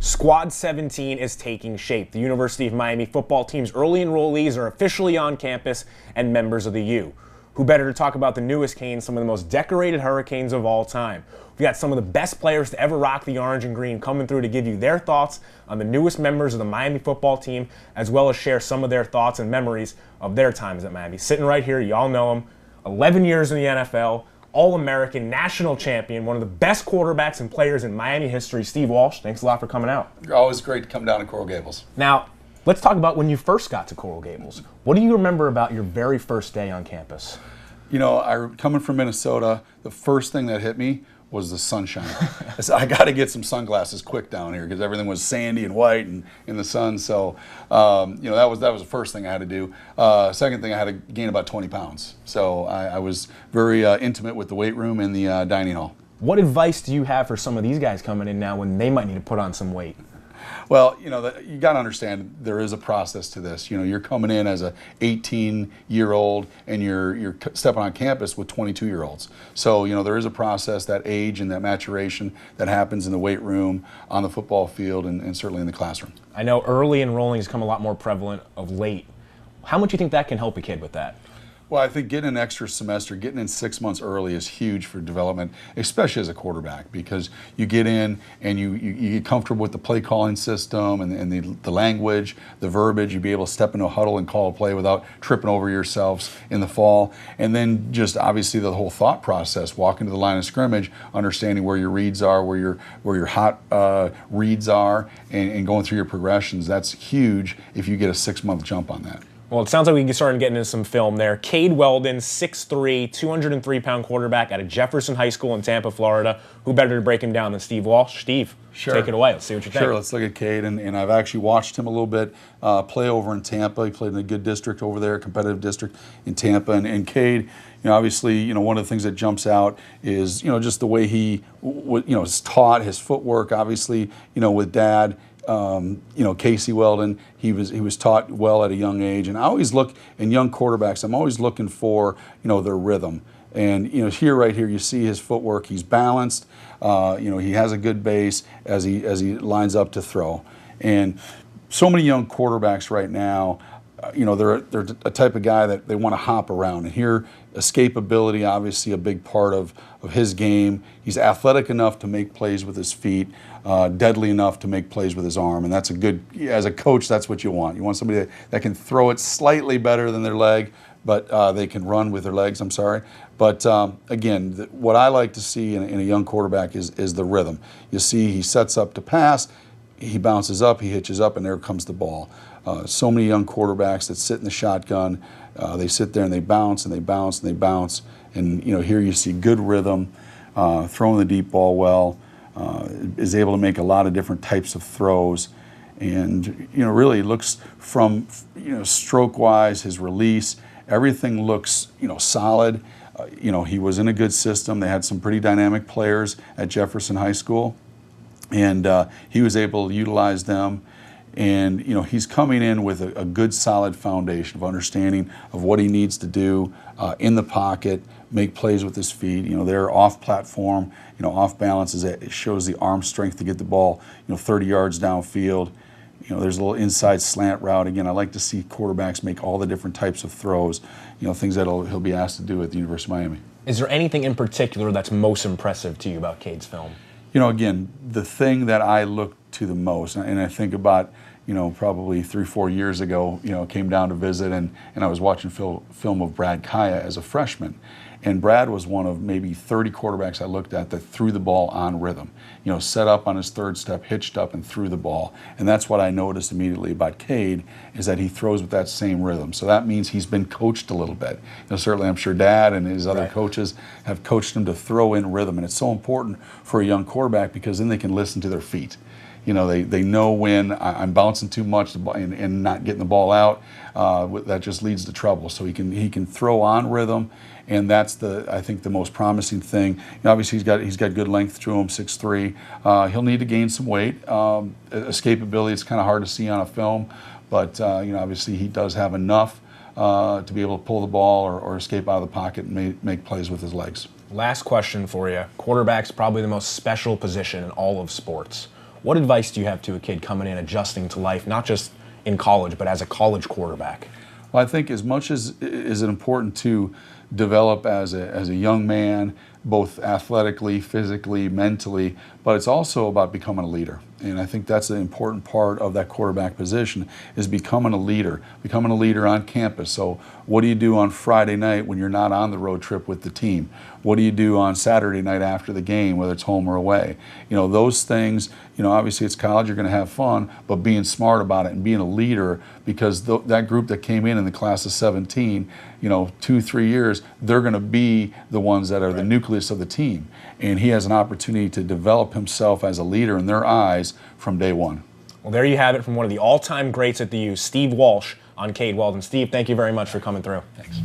Squad 17 is taking shape. The University of Miami football team's early enrollees are officially on campus and members of the U. Who better to talk about the newest Canes, some of the most decorated Hurricanes of all time. We got some of the best players to ever rock the orange and green coming through to give you their thoughts on the newest members of the Miami football team, as well as share some of their thoughts and memories of their times at Miami. Sitting right here, y'all know him, 11 years in the NFL, All-American, national champion, one of the best quarterbacks and players in Miami history, Steve Walsh. Thanks a lot for coming out. Always great to come down to Coral Gables. Now, let's talk about when you first got to Coral Gables. What do you remember about your very first day on campus? You know, coming from Minnesota, the first thing that hit me was the sunshine. I said, I got to get some sunglasses quick down here because everything was sandy and white and in the sun. So, you know, that was the first thing I had to do. Second thing, I had to gain about 20 pounds. So I was very intimate with the weight room and the dining hall. What advice do you have for some of these guys coming in now when they might need to put on some weight? Well, you know, you got to understand there is a process to this. You know, you're coming in as a 18-year-old and you're stepping on campus with 22-year-olds. So, you know, there is a process, that age and that maturation that happens in the weight room, on the football field, and certainly in the classroom. I know early enrolling has become a lot more prevalent of late. How much do you think that can help a kid with that? Well, I think getting an extra semester, getting in 6 months early is huge for development, especially as a quarterback, because you get in and you get comfortable with the play calling system and the language, the verbiage. You be able to step into a huddle and call a play without tripping over yourselves in the fall. And then just obviously the whole thought process, walking to the line of scrimmage, understanding where your reads are, where your hot reads are, and going through your progressions. That's huge if you get a 6-month jump on that. Well, it sounds like we can start getting into some film there. Cade Weldon, 6'3", 203-pound quarterback out of Jefferson High School in Tampa, Florida. Who better to break him down than Steve Walsh? Steve, sure. Take it away. Let's see what you think. Sure, let's look at Cade. And I've actually watched him a little bit play over in Tampa. He played in a good district over there, competitive district in Tampa. And Cade, you know, obviously, you know, one of the things that jumps out is, you know, just the way he, you know, is taught, his footwork, obviously, you know, with Dad. You know, Casey Weldon, he was taught well at a young age. And I always look, in young quarterbacks, I'm always looking for, you know, their rhythm. And, you know, right here, you see his footwork. He's balanced. You know, he has a good base as he lines up to throw. And so many young quarterbacks right now, you know, they're a type of guy that they want to hop around. And here, escapability, obviously a big part of his game. He's athletic enough to make plays with his feet, deadly enough to make plays with his arm. And that's a good, as a coach, that's what you want. You want somebody that can throw it slightly better than their leg, but they can run with their legs, I'm sorry. But again, what I like to see in a young quarterback is the rhythm. You see he sets up to pass, he bounces up, he hitches up, and there comes the ball. So many young quarterbacks that sit in the shotgun, they sit there and they bounce and they bounce and they bounce. And, you know, here you see good rhythm, throwing the deep ball well, is able to make a lot of different types of throws. And, you know, really looks from, you know, stroke-wise, his release, everything looks, you know, solid. You know, he was in a good system. They had some pretty dynamic players at Jefferson High School. And he was able to utilize them. And, you know, he's coming in with a good, solid foundation of understanding of what he needs to do in the pocket, make plays with his feet. You know, they're off platform, you know, off balance. It shows the arm strength to get the ball, you know, 30 yards downfield. You know, there's a little inside slant route. Again, I like to see quarterbacks make all the different types of throws, you know, things that he'll be asked to do at the University of Miami. Is there anything in particular that's most impressive to you about Cade's film? You know, again, the thing that I look to the most, and I think about, you know, probably 3-4 years ago, you know, came down to visit and I was watching film of Brad Kaya as a freshman. And Brad was one of maybe 30 quarterbacks I looked at that threw the ball on rhythm. You know, set up on his third step, hitched up and threw the ball. And that's what I noticed immediately about Cade, is that he throws with that same rhythm. So that means he's been coached a little bit. You know, certainly I'm sure Dad and his other coaches have coached him to throw in rhythm. And it's so important for a young quarterback because then they can listen to their feet. You know, they know when I'm bouncing too much and not getting the ball out. That just leads to trouble. So he can throw on rhythm, and that's I think the most promising thing. You know, obviously he's got good length to him, 6'3". He'll need to gain some weight. Escapability, it's kind of hard to see on a film, but you know, obviously he does have enough to be able to pull the ball or escape out of the pocket and make plays with his legs. Last question for you. Quarterback's probably the most special position in all of sports. What advice do you have to a kid coming in, adjusting to life, not just in college, but as a college quarterback? Well, I think as much as is it important to develop as a young man, both athletically, physically, mentally, but it's also about becoming a leader. And I think that's an important part of that quarterback position, is becoming a leader on campus. So what do you do on Friday night when you're not on the road trip with the team? What do you do on Saturday night after the game, whether it's home or away? You know, those things, you know, obviously it's college, you're going to have fun, but being smart about it and being a leader, because that group that came in the class of 17, you know, 2-3 years, they're going to be the ones that are the nucleus of the team. And he has an opportunity to develop himself as a leader in their eyes from day one. Well, there you have it from one of the all-time greats at the U, Steve Walsh, on Cade. Weldon. Steve, thank you very much for coming through. Thanks.